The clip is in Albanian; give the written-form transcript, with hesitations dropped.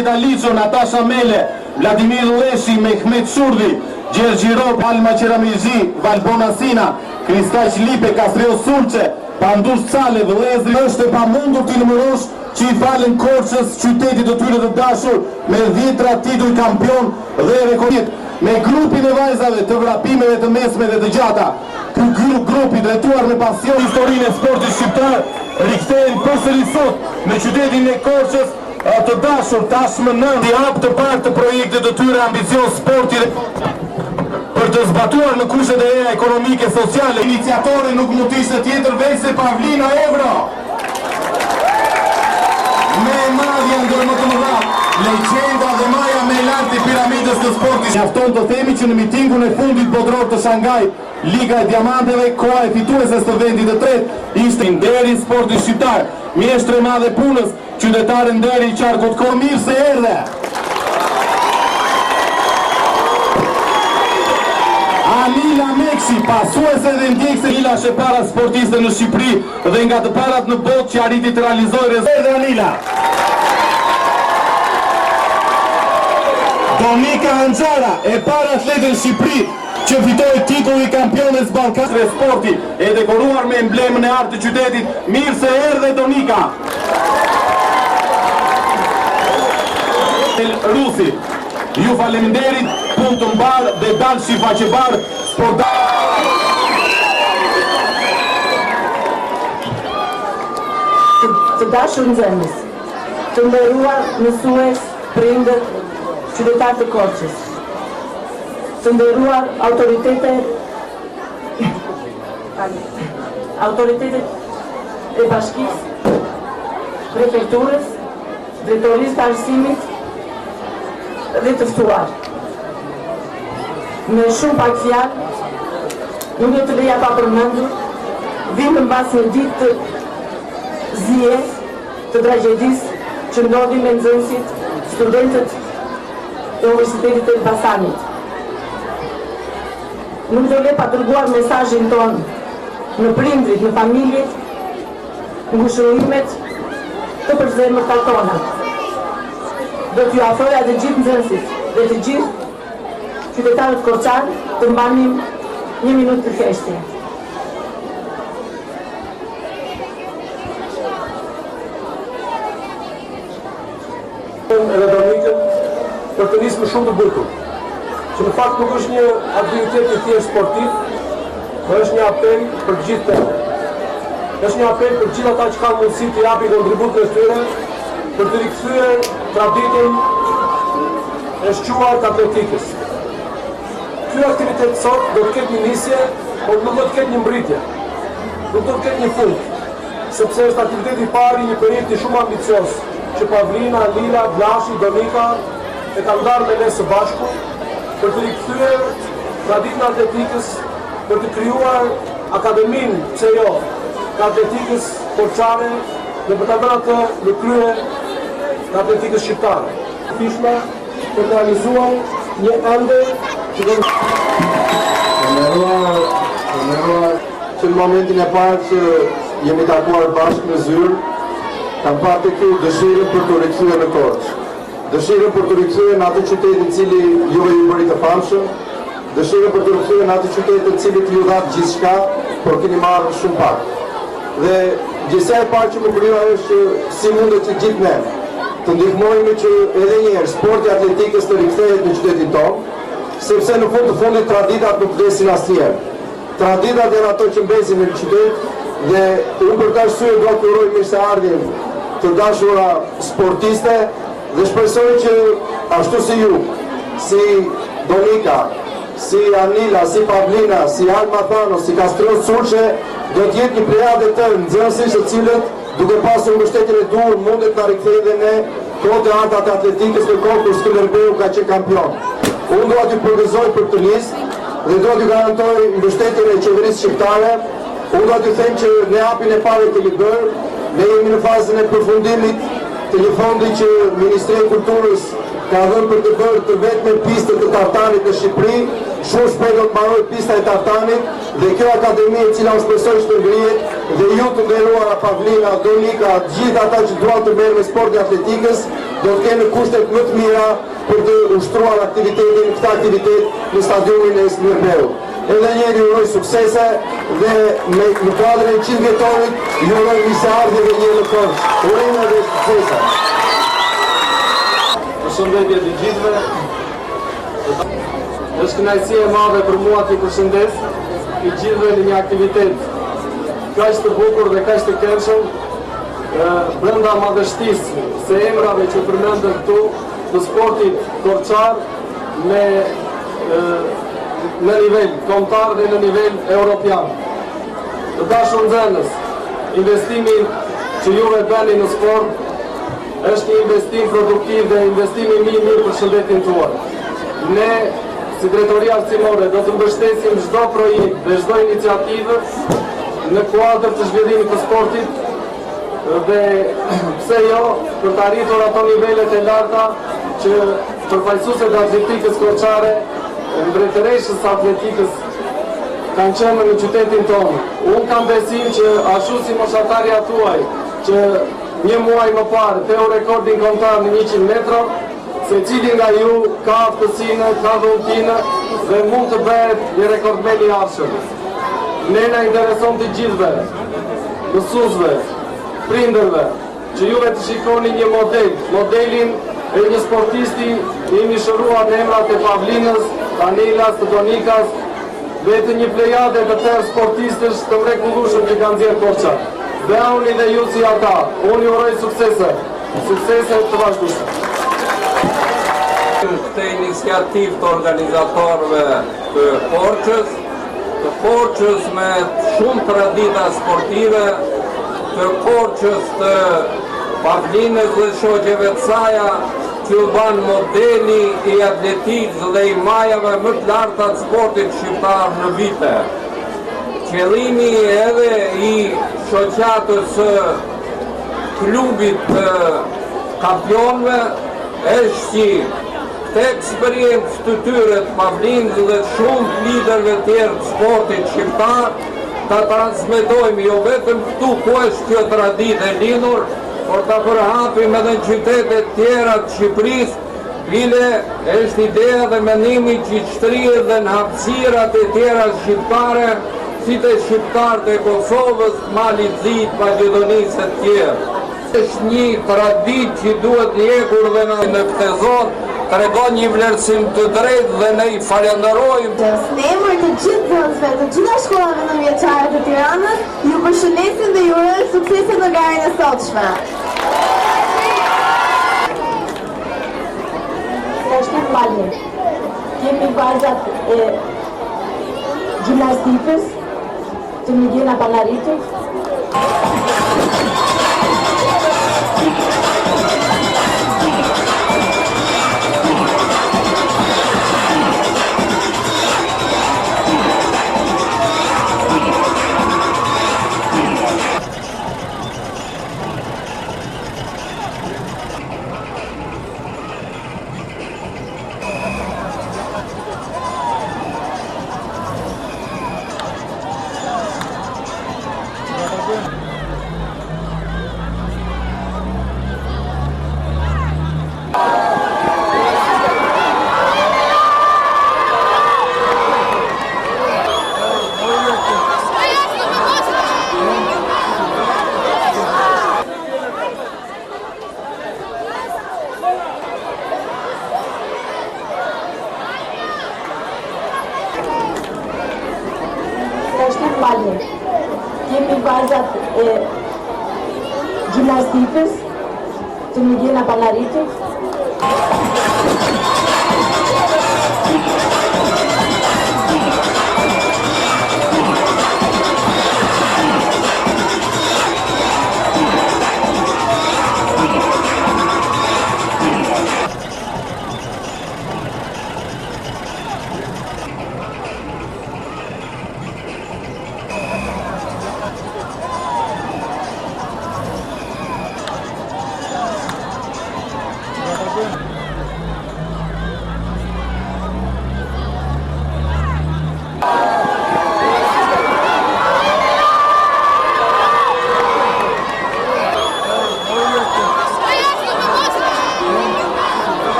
Maketa Liço, Natasha Mele, Vladimir Leshi, Mehmet Shurdi, Gjergji Rop, Alma Qeramizi, Valbona Sina, Kristaq Lipe, Kastreo Sulqe, Pandush Cale, Vëllezri. Është e pamundur t'i numërosh që i falen Korçës, qytetit të tyre të dashur, me 10 titull kampion dhe rekordit, me grupin e vajzave të vrapimeve të mesme dhe të gjata. Ky grupi drejtuar me pasion historinë e sportit shqiptar rikthehen përsëri sot në qytetin e Korçës të dashur tashmë në hap të parë të projektit të tyre ambicios sporti për të zbatuar në kushtet e reja ekonomike, sociale. Iniciatori nuk mund të ishte tjetër veç se Pavlina Evro. Me madhja ndër më të mëdha, legjenda dhe maja me lartë i piramidës të sportit. Mjafton të themi që në mitingun e fundit botror të Shangaj, Liga e Diamanteve, koha e fitueses të vendit të tretë ishte nderi sportit shqiptar, mjeshtre madhe punës, qytetare nderi i qarkut ko, mirë se erdhe. Anila Mekshi, pasuese dhe ndjekse Anila është e para sportiste në Shqipëri dhe nga të parat në botë që arriti të realizojë rezervë. Anila. Donika Hanxara, e para atlete në Shqipëri që fitoi titulli kampiones ballkanes dhe sporti, e dekoruar me emblemën e artë të qytetit. Mirë se erdhe Donika. Rusi, ju faleminderit, punë të mbarë dhe dalë shifaqebar sportar. Të dashur nxënës, të nderuar mësues, prindër, qytetarë të Korçës, të nderuar autoritetet e bashkisë, prefekturës, drejtorisë të arsimit dhe të ftuar. Me shumë pak fjalë, nuk do të leja pa përmendur, vimë mbas një ditë të zije, të tragjedisë që ndodhi me nxënësit, studentët e Universitetit të Elbasanit. Nuk do le pa dërguar mesazhin tonë në prindrit, në familjet, në ngushëllimet të përzemërta tona. Do t'ju afroja dhe gjithë nxënësit dhe të gjithë qytetarët korçanë të mbanim një minutë të thjeshtje. Edhe Donikën për të nisë më shumë të bukur, që në fakt nuk është një aktivitet i thjesht sportiv, por është një apel për gjithë të. Është një apel për gjithë ata që kanë mundësi të japin kontributën e tyre për të rikthyer traditën e shquar të atletikës. Ky aktivitet sot do të ketë një nisje, por nuk do të ketë një mbritje, nuk do të ketë një fund, sepse është aktiviteti i parë i një projekti shumë ambicios që Pavlina, Lila, Blashi, Donika e kanë ndarë me ne së bashku për të rikthyer traditën e atletikës, për të krijuar akademinë, pse jo, të atletikës korçane dhe për ta bërë atë në krye të atletikës shqiptare. Fishme për të realizuar një ëndër që do që në momentin e parë që jemi takuar bashkë në zyrë, kam parë këtu dëshirën për të rikthyer në Korçë. Dëshirën për të rikthyer në atë qytetin cili juve ju bëri të famshëm, dëshirën për të rikthyer në atë qytetin cilit ju dha gjithçka, por keni marrë shumë pak. Dhe gjësia e parë që më kryo është si mundet që gjithë ne të ndihmojmë që edhe njerë sporti atletikës të rikthehet në qytetin tonë, sepse në fund të fundit traditat nuk vdesin asnjëherë. Traditat janë ato që mbesin në qytet dhe unë për të arsye do të uroj mirëseardhjen të dashura sportiste dhe shpresoj që ashtu si ju, si Donika, si Anila, si Pavlina, si Alma Thano, si Kastreo Sulqe, do të jetë një plejade të nxënësish të cilët duke pasur mbështetjen e duhur mundet ta rikthejë dhe ne kohët e arta të atletikës në kohë kur Skënderbeu ka qenë kampion. Unë dua t'ju përgëzoj për këtë listë dhe dua t'ju garantoj mbështetjen e qeverisë shqiptare. Unë dua t'ju them që në hapjen e parë të Libër, ne jemi në fazën e përfundimit të një fondi që Ministria e Kulturës ka dhënë për të bërë të vetme pistën të tartanit në Shqipëri. Shumë shpejt do të mbarojë pista e tartanit dhe kjo akademi e cila unë shpresoj të ngrihet dhe ju të nderuara Pavlina, Donika, gjithë ata që duan të merren me sportin atletikës, do të kenë kushtet më të mira për të ushtruar këtë aktivitet në stadionin e Skënderbeut. Edhe njëri uroj suksese dhe në kuadrin e 100 vjetorit ju uroj mirëseardhje dhe një në Korçë. Urojmë dhe suksese. Përshëndetje të gjithëve. Është kënaqësi e madhe për mua të përshëndes të gjithëve në një aktivitet kaq të bukur dhe kaq të këndshëm brenda madhështisë së emrave që përmendën këtu të sportit korçar në nivel kombëtar dhe në nivel evropian. Të dashur nxënës, investimin që juve bëni në sport është një investim produktiv dhe investimi mirë për shëndetin tuaj. Ne, si drejtoria arsimore, do të mbështesim çdo projekt dhe çdo iniciativë në kuadër të zhvillimit të sportit dhe pse jo për të arritur ato nivelet e larta që përfaqësuesit e atletikës korçare, mbretëreshës atletikës kanë qenë në qytetin tonë. Unë kam besim që ashtu si moshatarja tuaj që një muaj më parë teu rekordin kombëtar në 100 metra, se cili nga ju ka aftësinë, ka dhuntinë dhe mund të bëhet një rekordmen i arshëm. Ne na intereson të gjithëve, mësuesve, prindërve, që juve të shikoni një modelin e një sportisti i mishëruar në emrat e Pavlinës, Danilas, të Donikas, dhe të një plejade të tërë sportistësh të mrekullueshëm që kanë nxjerrë Korça. Dhe unë dhe ju si ata, unë ju uroj suksese të vazhdueshme. Këtë iniciativë të organizatorëve të Korçës me shumë tradita sportive, të Korçës, të Pavlinës dhe shoqeve të saja, që u ban modeli i atletikës dhe i majave më të larta të sportit shqiptar në vite. Qëllimi edhe i shoqatës klubit të kampionëve është që këtë eksperiencë të tyre të Pavlinës dhe shumë liderëve tjerë të sportit shqiptar ta transmetojmë jo vetëm këtu ku është kjo traditë e lindur, por ta përhapim edhe në qytetet tjera të Shqipërisë, bile është ideja dhe mendimi që shtrihet dhe në hapësirat e tjera shqiptare, si të shqiptarët e Kosovës, Malit Zit, Maqedonisë e tjerë. Është një traditë që duhet ljekur dhe në këtë zonë, tregon një vlerësim të drejtë dhe ne i falenderojmë. Në emër të gjithë nxënësve të gjitha shkollave nënvjeçare të Tiranës, ju përshëndesim dhe ju urojmë suksese në garën e sotshme. Shtet Malje, kemi vajzat e gjimnastikës të Miguel Apallaritit. Shtet Malje, kemi vajzat e gjimnastikës të Miguel Apallaritit.